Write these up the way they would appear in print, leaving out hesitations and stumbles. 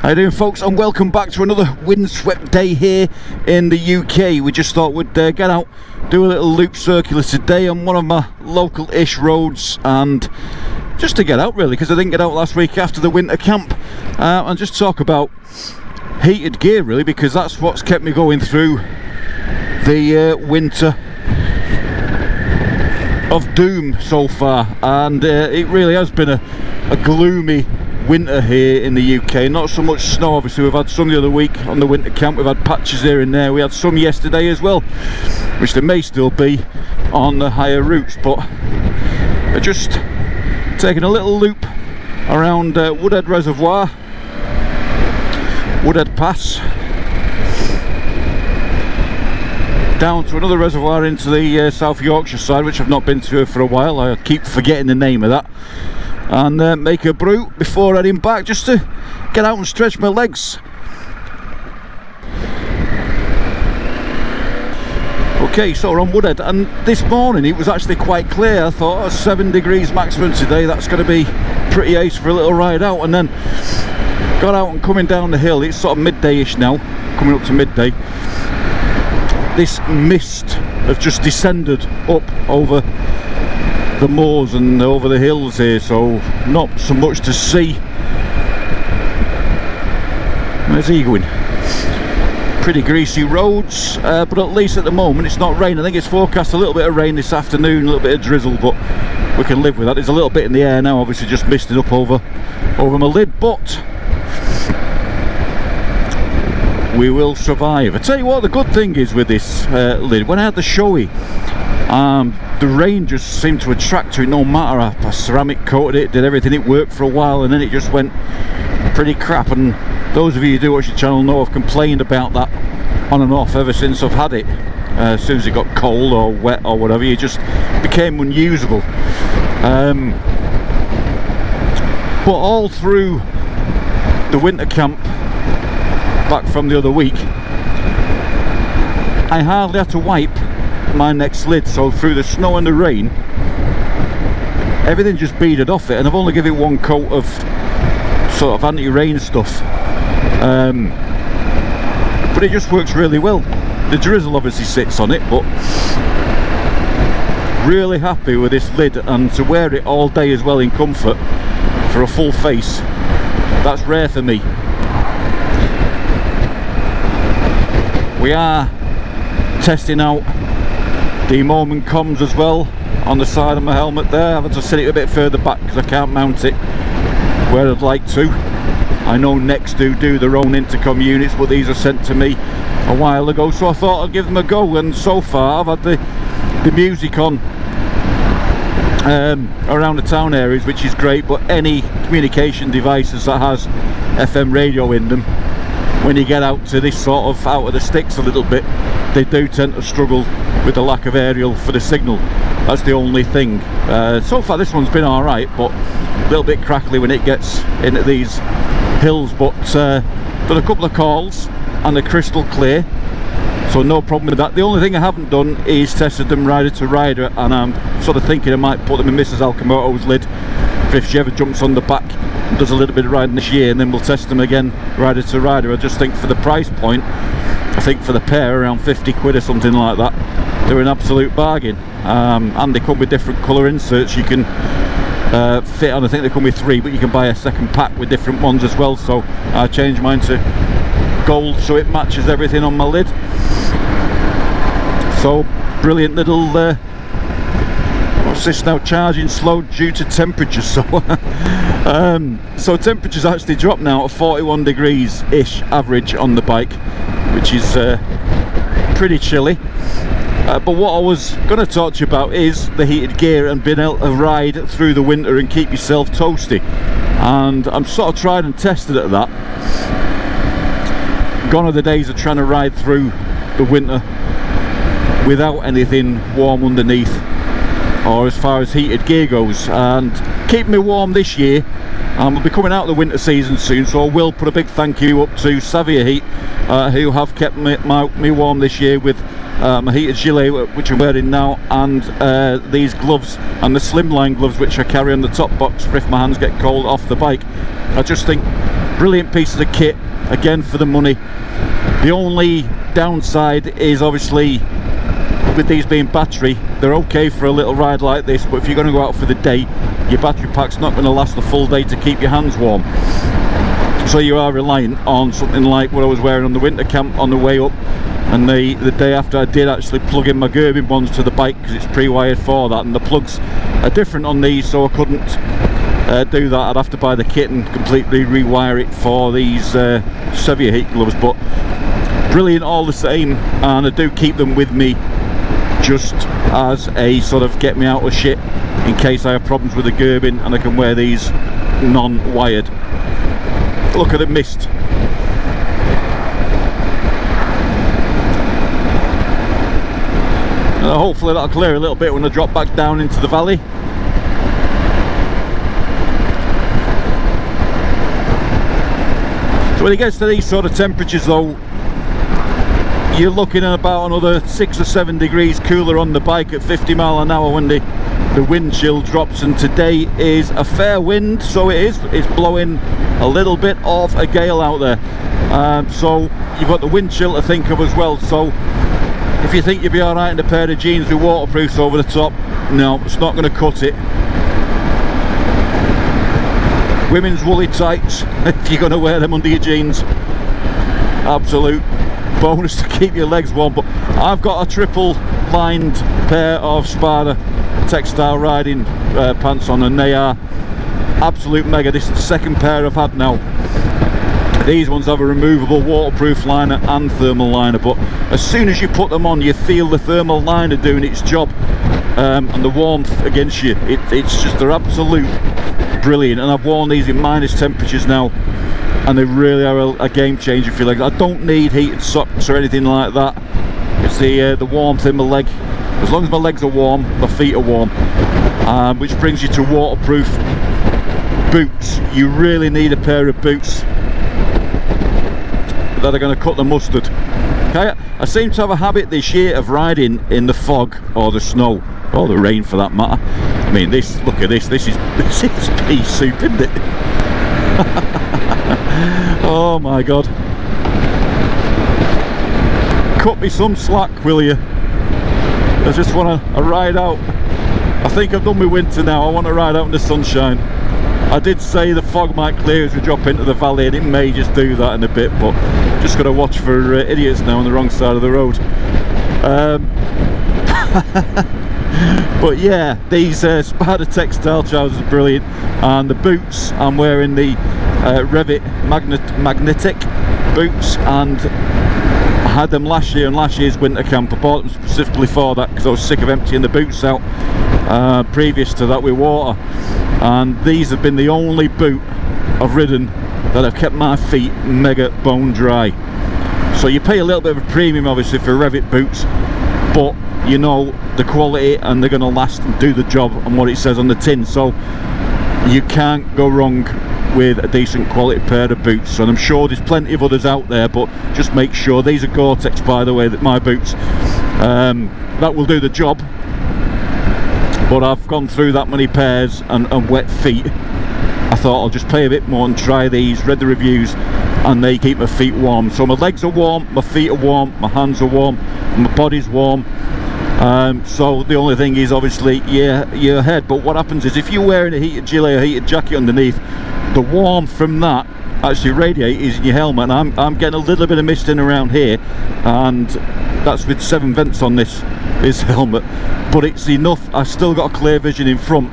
How you doing, folks, and welcome back to another windswept day here in the UK. We just thought we'd get out, do a little loop circular today on one of my local-ish roads, and just to get out really, because I didn't get out last week after the winter camp, and just talk about heated gear really, because that's what's kept me going through the winter of doom so far. And it really has been a gloomy winter here in the UK. Not so much snow, obviously. We've had some the other week on the winter camp. We've had patches here and there. We had some yesterday as well, which there may still be on the higher routes. But we're just taking a little loop around Woodhead Reservoir, Woodhead Pass, down to another reservoir into the South Yorkshire side, which I've not been to for a while. I keep forgetting the name of that. And make a brew before heading back, just to get out and stretch my legs. Okay, so we're on Woodhead, and this morning it was actually quite clear. I thought, oh, 7 degrees maximum today, that's going to be pretty ace for a little ride out. And then got out and coming down the hill, it's sort of midday-ish now, coming up to midday. This mist has just descended up over the moors and over the hills here, so not so much to see. Where's he going? Pretty greasy roads, but at least at the moment it's not rain. I think it's forecast a little bit of rain this afternoon, a little bit of drizzle, but we can live with that. There's a little bit in the air now, obviously just misting up over my lid, but we will survive. I tell you what, the good thing is with this lid, when I had the showy, the rain just seemed to attract to it no matter. I ceramic coated it, did everything, it worked for a while, and then it just went pretty crap. And those of you who do watch the channel know I've complained about that on and off ever since I've had it. As soon as it got cold or wet or whatever, it just became unusable. But all through the winter camp back from the other week, I hardly had to wipe my next lid, so through the snow and the rain everything just beaded off it, and I've only given it one coat of sort of anti-rain stuff, but it just works really well. The drizzle obviously sits on it, but really happy with this lid, and to wear it all day as well in comfort for a full face, that's rare for me. We are testing out the moment comms as well on the side of my helmet there. I've had to sit it a bit further back because I can't mount it where I'd like to. I know Next do their own intercom units, but these are sent to me a while ago, so I thought I'd give them a go. And so far I've had the music on around the town areas, which is great, but any communication devices that has FM radio in them, when you get out to this sort of out of the sticks a little bit, they do tend to struggle with the lack of aerial for the signal. That's the only thing. So far this one's been alright, but a little bit crackly when it gets into these hills, but done a couple of calls and they're crystal clear, so no problem with that. The only thing I haven't done is tested them rider to rider, and I'm sort of thinking I might put them in Mrs. ALCHEMOTO's lid for if she ever jumps on the back and does a little bit of riding this year, and then we'll test them again rider to rider. I just think for the price point, I think for the pair around 50 quid or something like that, they're an absolute bargain. And they come with different colour inserts you can fit on. I think they come with 3, but you can buy a second pack with different ones as well, so I changed mine to gold so it matches everything on my lid. So brilliant little what's this now, charging slow due to temperature. So so temperatures actually dropped now at 41 degrees ish average on the bike, which is pretty chilly. But what I was going to talk to you about is the heated gear and being able to ride through the winter and keep yourself toasty. And I'm sort of tried and tested at that. Gone are the days of trying to ride through the winter without anything warm underneath, or as far as heated gear goes. And keeping me warm this year, we'll be coming out of the winter season soon, so I will put a big thank you up to Savia Heat, who have kept me warm this year with my heated gilet, which I'm wearing now, and these gloves, and the slimline gloves which I carry on the top box for if my hands get cold off the bike. I just think Brilliant pieces of kit, again for the money. The only downside is obviously with these being battery, they're okay for a little ride like this, but if you're going to go out for the day, your battery pack's not going to last the full day to keep your hands warm. So you are reliant on something like what I was wearing on the winter camp on the way up, and the day after I did actually plug in my Gerbing ones to the bike because it's pre-wired for that, and the plugs are different on these, so I couldn't do that. I'd have to buy the kit and completely rewire it for these Severe heat gloves, but brilliant all the same, and I do keep them with me just as a sort of get me out of shit in case I have problems with the Gerbing, and I can wear these non-wired. Look at the mist. Hopefully that'll clear a little bit when I drop back down into the valley. So when it gets to these sort of temperatures though, you're looking at about another 6 or 7 degrees cooler on the bike at 50 mile an hour when the wind chill drops, and today is a fair wind, so it's blowing a little bit of a gale out there, so you've got the wind chill to think of as well. So if you think you'll be alright in a pair of jeans with waterproofs over the top, no, it's not going to cut it. Women's woolly tights, if you're going to wear them under your jeans, absolute bonus to keep your legs warm. But I've got a triple lined pair of Spada textile riding pants on, and they are absolute mega. This is the second pair I've had now. These ones have a removable waterproof liner and thermal liner, but as soon as you put them on, you feel the thermal liner doing its job, and the warmth against you. It's just, they're absolute brilliant, and I've worn these in minus temperatures now, and they really are a game changer for your legs. I don't need heated socks or anything like that. It's the warmth in my leg. As long as my legs are warm, my feet are warm, which brings you to waterproof boots. You really need a pair of boots that are going to cut the mustard. Okay, I seem to have a habit this year of riding in the fog or the snow or the rain for that matter. I mean, this, look at this is pea soup, isn't it? Oh my god, cut me some slack, will you? I just want to ride out. I think I've done my winter now. I want to ride out in the sunshine. I did say the fog might clear as we drop into the valley, and it may just do that in a bit, but just got to watch for idiots now on the wrong side of the road. But yeah, these Spada textile trousers are brilliant, and the boots, I'm wearing the Revit magnetic boots, and I had them last year in last year's winter camp. I bought them specifically for that because I was sick of emptying the boots out previous to that with water, and these have been the only boot I've ridden that have kept my feet mega bone dry. So you pay a little bit of a premium obviously for Revit boots, but you know the quality, and they're going to last and do the job on what it says on the tin, so you can't go wrong with a decent quality pair of boots. And I'm sure there's plenty of others out there, but just make sure these are Gore-Tex, by the way, that my boots that will do the job. But I've gone through that many pairs and wet feet, I thought I'll just pay a bit more and try these. Read the reviews, and they keep my feet warm. So my legs are warm, my feet are warm, my hands are warm, and my body's warm. So the only thing is obviously your head. But what happens is if you're wearing a heated gilet or heated jacket underneath, the warmth from that actually radiates in your helmet, and I'm getting a little bit of mist in around here, and that's with 7 vents on this helmet, but it's enough. I still got a clear vision in front.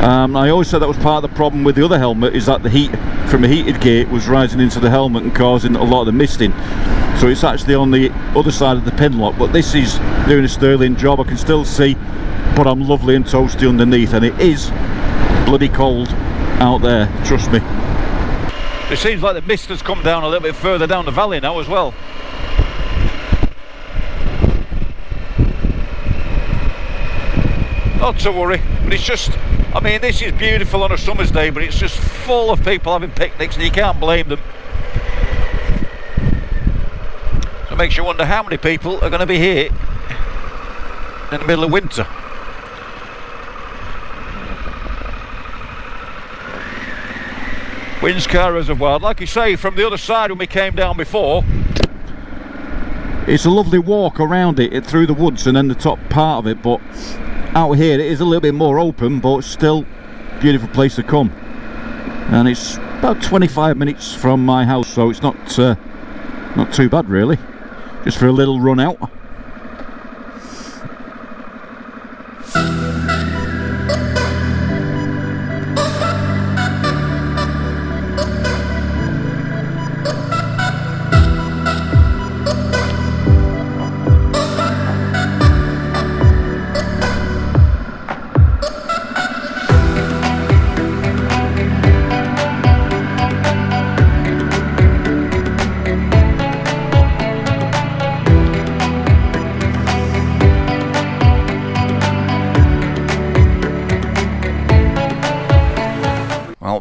I always said that was part of the problem with the other helmet, is that the heat from a heated gear was rising into the helmet and causing a lot of the misting. So it's actually on the other side of the pin lock, but this is doing a sterling job. I can still see, but I'm lovely and toasty underneath, and it is bloody cold out there, trust me. It seems like the mist has come down a little bit further down the valley now as well. Not to worry, but it's just, I mean, this is beautiful on a summer's day, but it's just full of people having picnics, and you can't blame them. So it makes you wonder how many people are going to be here in the middle of winter. Windscar Reservoir. Like you say, from the other side when we came down before, it's a lovely walk around it through the woods and then the top part of it, but out here it is a little bit more open, but still a beautiful place to come. And it's about 25 minutes from my house, so it's not too bad really, just for a little run out.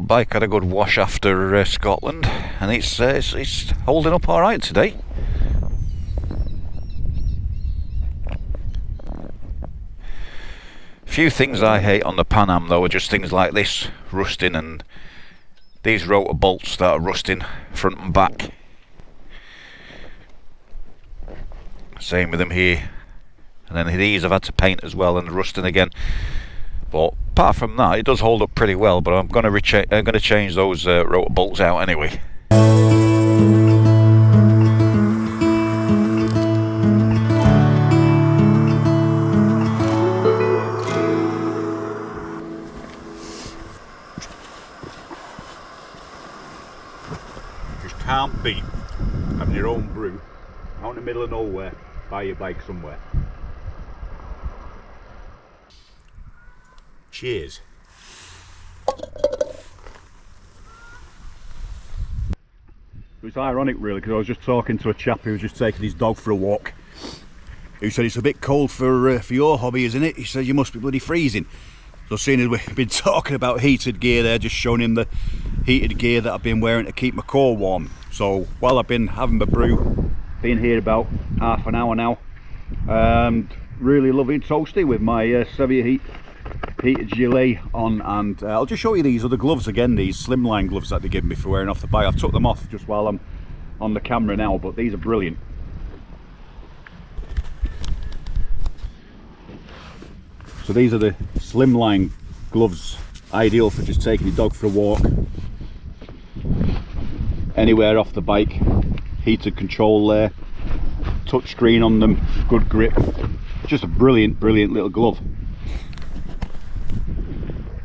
Bike had a good wash after Scotland, and it's holding up all right today. Few things I hate on the Pan Am though are just things like this rusting, and these rotor bolts that are rusting front and back. Same with them here, and then these I've had to paint as well and rusting again. But apart from that, it does hold up pretty well. But I'm going to change those rotor bolts out anyway. Just can't beat having your own brew out in the middle of nowhere by your bike somewhere. Cheers. It's ironic really, because I was just talking to a chap who was just taking his dog for a walk, who said it's a bit cold for your hobby, isn't it? He said you must be bloody freezing. So seeing as we've been talking about heated gear there, just showing him the heated gear that I've been wearing to keep my core warm. So while I've been having my brew, been here about half an hour now, and really lovely toasty with my Severe heated gilet on, and I'll just show you these other gloves again, these slimline gloves that they give me for wearing off the bike. I've took them off just while I'm on the camera now, but these are brilliant. So these are the slimline gloves, ideal for just taking your dog for a walk anywhere off the bike. Heated control there, touch screen on them, good grip, just a brilliant little glove.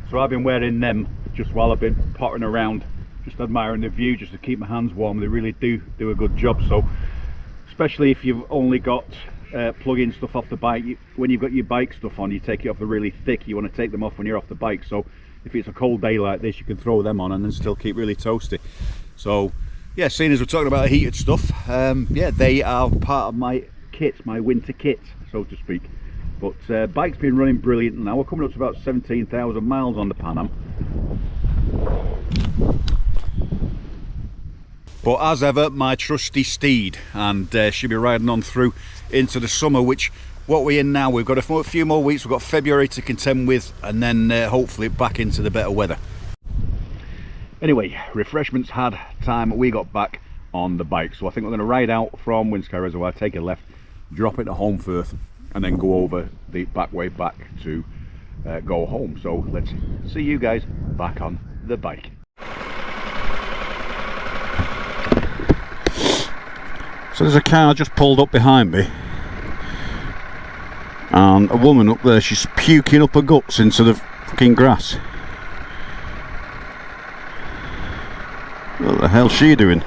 So I've been wearing them just while I've been pottering around, just admiring the view, just to keep my hands warm. They really do a good job. So especially if you've only got plug-in stuff off the bike, when you've got your bike stuff on, you take it off the really thick, you want to take them off when you're off the bike. So if it's a cold day like this, you can throw them on and then still keep really toasty. So yeah, seeing as we're talking about heated stuff, yeah, they are part of my kit, my winter kit, so to speak. But bike's been running brilliant now. We're coming up to about 17,000 miles on the Pan Am. But as ever, my trusty steed, and she'll be riding on through into the summer, which what we're in now, we've got a few more weeks. We've got February to contend with, and then hopefully back into the better weather. Anyway, refreshments had, time we got back on the bike. So I think we're going to ride out from Windscar Reservoir, take a left, drop it to Holmfirth, and then go over the back way back to go home. So let's see you guys back on the bike. So there's a car just pulled up behind me, and a woman up there, she's puking up her guts into the fucking grass. What the hell's she doing?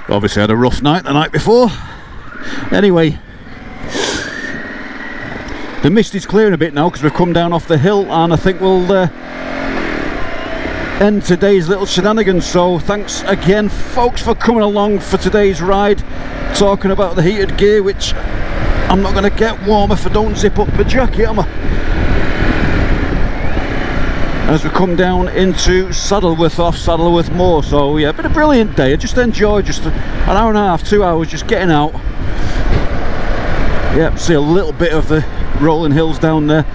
Obviously had a rough night the night before. Anyway, the mist is clearing a bit now because we've come down off the hill, and I think we'll end today's little shenanigans. So thanks again folks for coming along for today's ride, talking about the heated gear, which I'm not going to get warm if I don't zip up my jacket, am I? As we come down into Saddleworth, off Saddleworth Moor. So yeah, been a brilliant day. I just enjoyed just an hour and a half, 2 hours just getting out. Yep, see a little bit of the rolling hills down there,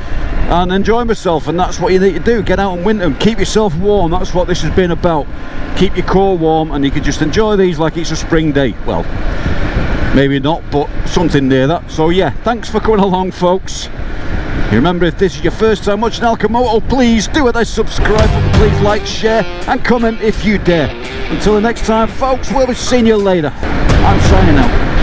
and enjoy myself, and that's what you need to do. Get out and win them, keep yourself warm. That's what this has been about. Keep your core warm, and you can just enjoy these like it's a spring day. Well, maybe not, but something near that. So yeah, thanks for coming along, folks. You remember, if this is your first time watching ALCHEMOTO, please do hit that subscribe button, please like, share and comment if you dare. Until the next time, folks, we'll be seeing you later. I'm signing out.